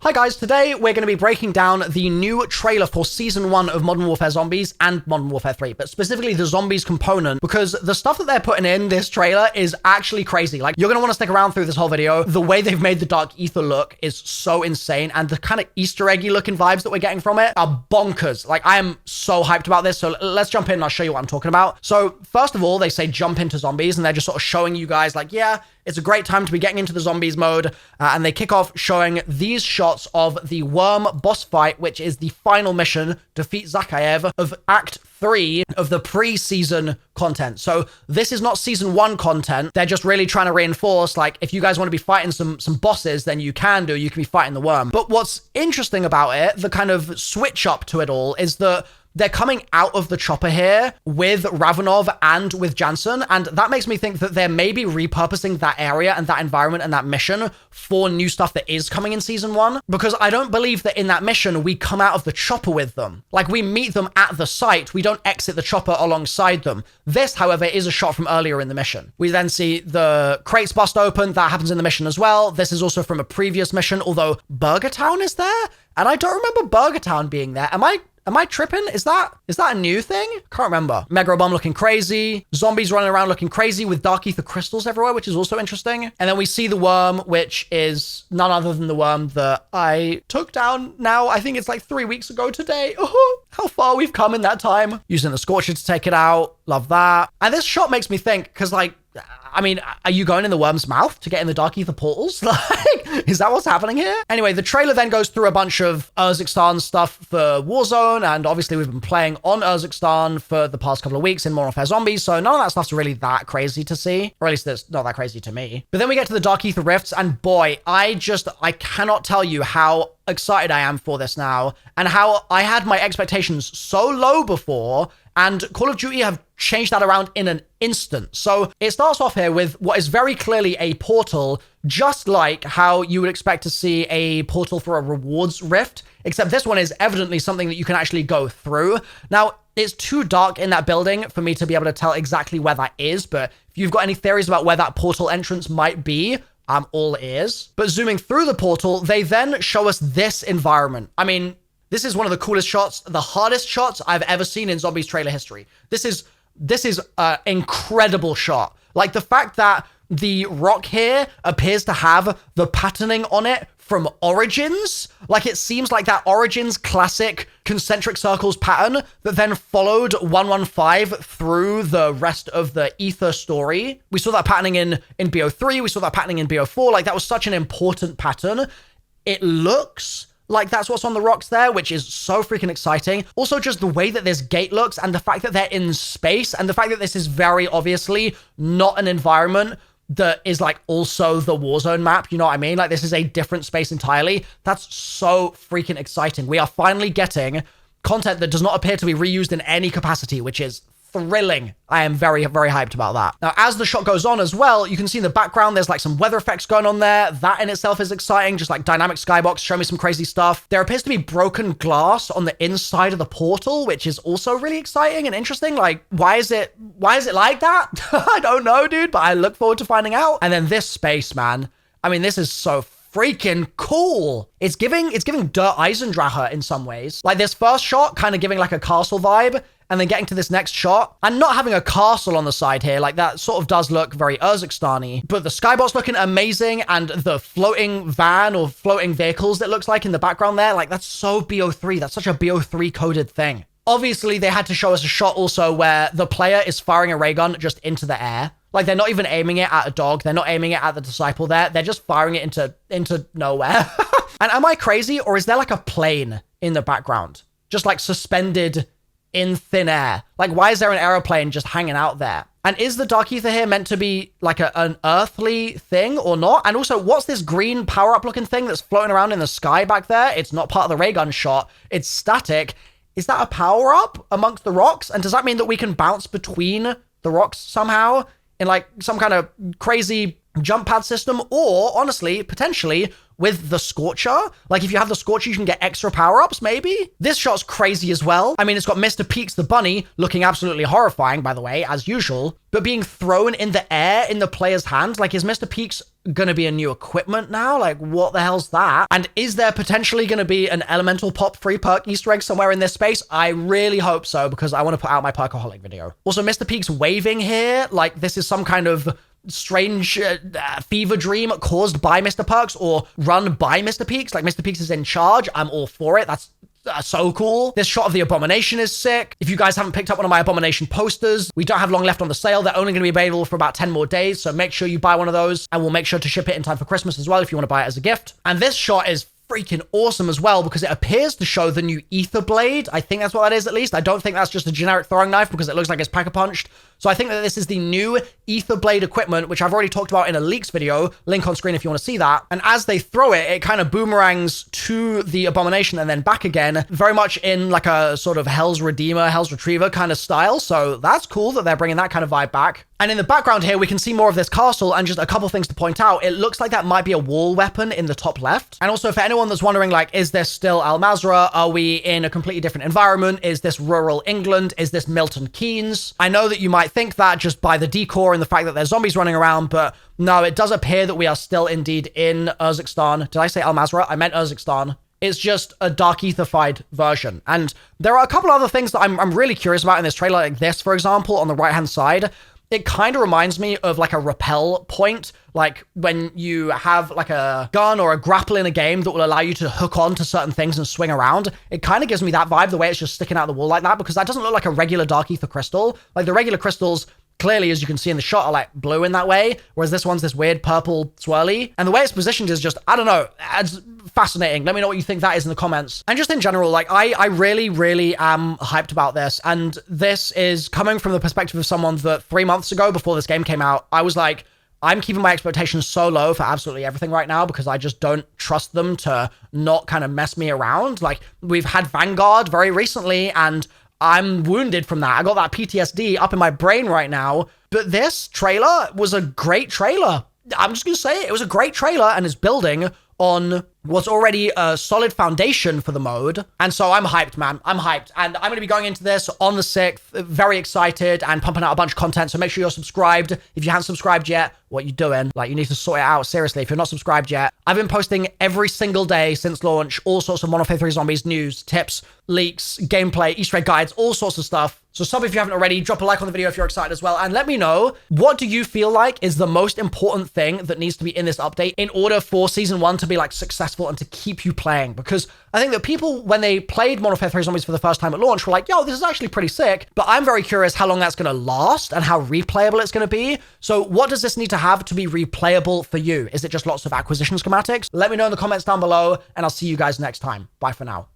Hi guys, today we're going to be breaking down the new trailer for Season 1 of Modern Warfare Zombies and Modern Warfare 3, but specifically the Zombies component, because the stuff that they're putting in this trailer is actually crazy. Like, you're going to want to stick around through this whole video. The way they've made the Dark Aether look is so insane, and the kind of Easter eggy looking vibes that we're getting from it are bonkers. Like, I am so hyped about this, so let's jump in and I'll show you what I'm talking about. So, first of all, they say jump into zombies, and they're just sort of showing you guys, like, yeah, it's a great time to be getting into the zombies mode, and they kick off showing these shots of the Worm boss fight, which is the final mission, defeat Zakhaev, of Act 3 of the pre-season content. So this is not Season 1 content. They're just really trying to reinforce, like, if you guys want to be fighting some bosses, then you can be fighting the Worm. But what's interesting about it, the kind of switch up to it all, is that they're coming out of the chopper here with Ravenov and with Jansen, and that makes me think that they're maybe repurposing that area and that environment and that mission for new stuff that is coming in Season 1, because I don't believe that in that mission we come out of the chopper with them. Like, we meet them at the site, we don't exit the chopper alongside them. This, however, is a shot from earlier in the mission. We then see the crates bust open, that happens in the mission as well. This is also from a previous mission, although Burger Town is there, and I don't remember Burger Town being there. Am I tripping? Is that a new thing? Can't remember. Mega Bomb looking crazy. Zombies running around looking crazy with Dark Aether crystals everywhere, which is also interesting. And then we see the Worm, which is none other than the Worm that I took down now. I think it's like 3 weeks ago today. Oh, how far we've come in that time. Using the Scorcher to take it out. Love that. And this shot makes me think, because, like, I mean, are you going in the Worm's mouth to get in the Dark Aether portals? Like, is that what's happening here? Anyway, the trailer then goes through a bunch of Urzikstan stuff for Warzone, and obviously we've been playing on Urzikstan for the past couple of weeks in Modern Warfare Zombies, so none of that stuff's really that crazy to see, or at least it's not that crazy to me. But then we get to the Dark Aether Rifts, and boy, I cannot tell you how excited I am for this now, and how I had my expectations so low before, and Call of Duty have changed that around in an instant. So it starts off here with what is very clearly a portal, just like how you would expect to see a portal for a rewards rift, except this one is evidently something that you can actually go through. Now, it's too dark in that building for me to be able to tell exactly where that is, but if you've got any theories about where that portal entrance might be, I'm all ears. But zooming through the portal, they then show us this environment. I mean, this is one of the coolest shots, the hardest shots I've ever seen in Zombies trailer history. This is an incredible shot. Like, the fact that the rock here appears to have the patterning on it from Origins. Like, it seems like that Origins classic concentric circles pattern that then followed 115 through the rest of the Aether story. We saw that patterning in BO3. We saw that patterning in BO4. Like, that was such an important pattern. It looks like that's what's on the rocks there, which is so freaking exciting. Also, just the way that this gate looks and the fact that they're in space and the fact that this is very obviously not an environment that is like also the Warzone map, you know what I mean? Like, this is a different space entirely. That's so freaking exciting. We are finally getting content that does not appear to be reused in any capacity, which is thrilling. I am very, very hyped about that. Now, as the shot goes on as well, you can see in the background, there's like some weather effects going on there. That in itself is exciting. Just like dynamic skybox, show me some crazy stuff. There appears to be broken glass on the inside of the portal, which is also really exciting and interesting. Like, why is it like that? I don't know, dude, but I look forward to finding out. And then this space, man. I mean, this is so freaking cool. It's giving Der Eisendrache in some ways. Like, this first shot kind of giving like a castle vibe, and then getting to this next shot, and not having a castle on the side here, like, that sort of does look very Urzikstan-y, but the skybox looking amazing, and the floating van or floating vehicles that looks like in the background there, like, that's so BO3. That's such a BO3 coded thing. Obviously, they had to show us a shot also where the player is firing a ray gun just into the air. Like, they're not even aiming it at a dog. They're not aiming it at the disciple there. They're just firing it into nowhere. And am I crazy, or is there like a plane in the background? Just like suspended in thin air? Like, why is there an aeroplane just hanging out there? And is the Dark Aether here meant to be like an earthly thing or not? And also, what's this green power-up looking thing that's floating around in the sky back there? It's not part of the ray gun shot. It's static. Is that a power-up amongst the rocks? And does that mean that we can bounce between the rocks somehow in like some kind of crazy jump pad system, or honestly, potentially with the Scorcher. Like if you have the Scorcher, you can get extra power-ups, maybe? This shot's crazy as well. I mean, it's got Mr. Peaks the bunny, looking absolutely horrifying, by the way, as usual, but being thrown in the air in the player's hand. Like, is Mr. Peaks gonna be a new equipment now? Like, what the hell's that? And is there potentially gonna be an elemental pop free perk Easter egg somewhere in this space? I really hope so, because I want to put out my Perkaholic video. Also, Mr. Peaks waving here, like this is some kind of strange fever dream caused by Mr. Perks or run by Mr. Peaks. Like Mr. Peaks is in charge. I'm all for it. That's so cool. This shot of the Abomination is sick. If you guys haven't picked up one of my Abomination posters, we don't have long left on the sale. They're only going to be available for about 10 more days. So make sure you buy one of those, and we'll make sure to ship it in time for Christmas as well if you want to buy it as a gift. And this shot is freaking awesome as well, because it appears to show the new Aether blade. I think that's what that is, at least. I don't think that's just a generic throwing knife, because it looks like it's pack-a-punched. So I think that this is the new Aether blade equipment, which I've already talked about in a leaks video. Link on screen if you want to see that. And as they throw it, it kind of boomerangs to the Abomination and then back again, very much in like a sort of Hell's Redeemer, Hell's Retriever kind of style. So that's cool that they're bringing that kind of vibe back. And in the background here, we can see more of this castle, and just a couple things to point out. It looks like that might be a wall weapon in the top left. And also, for anyone that's wondering, like, is this still Al Mazrah? Are we in a completely different environment? Is this rural England? Is this Milton Keynes? I know that you might think that just by the decor and the fact that there's zombies running around, but no, it does appear that we are still indeed in Urzikstan. Did I say Al Mazrah? I meant Urzikstan. It's just a dark ether-fied version. And there are a couple other things that I'm really curious about in this trailer, like this, for example, on the right-hand side. It kind of reminds me of like a rappel point, like when you have like a gun or a grapple in a game that will allow you to hook on to certain things and swing around. It kind of gives me that vibe, the way it's just sticking out the wall like that, because that doesn't look like a regular dark ether crystal. Like the regular crystals, clearly, as you can see in the shot, are like blue in that way, whereas this one's this weird purple swirly. And the way it's positioned is just, I don't know, it's fascinating. Let me know what you think that is in the comments. And just in general, like I really, really am hyped about this. And this is coming from the perspective of someone that 3 months ago, before this game came out, I was like, I'm keeping my expectations so low for absolutely everything right now, because I just don't trust them to not kind of mess me around. Like, we've had Vanguard very recently, and I'm wounded from that. I got that PTSD up in my brain right now. But this trailer was a great trailer. I'm just going to say it was a great trailer, and it's building on what's already a solid foundation for the mode. And so I'm hyped, man. I'm hyped. And I'm going to be going into this on the 6th, very excited and pumping out a bunch of content. So make sure you're subscribed. If you haven't subscribed yet, what you doing? Like, you need to sort it out. Seriously, if you're not subscribed yet. I've been posting every single day since launch, all sorts of Modern Warfare 3 Zombies news, tips, leaks, gameplay, Easter egg guides, all sorts of stuff. So sub if you haven't already, drop a like on the video if you're excited as well, and let me know, what do you feel like is the most important thing that needs to be in this update in order for Season 1 to be like successful and to keep you playing? Because I think that people, when they played Modern Warfare 3 Zombies for the first time at launch, were like, yo, this is actually pretty sick, but I'm very curious how long that's going to last and how replayable it's going to be. So what does this need to have to be replayable for you? Is it just lots of acquisition schematics? Let me know in the comments down below, and I'll see you guys next time. Bye for now.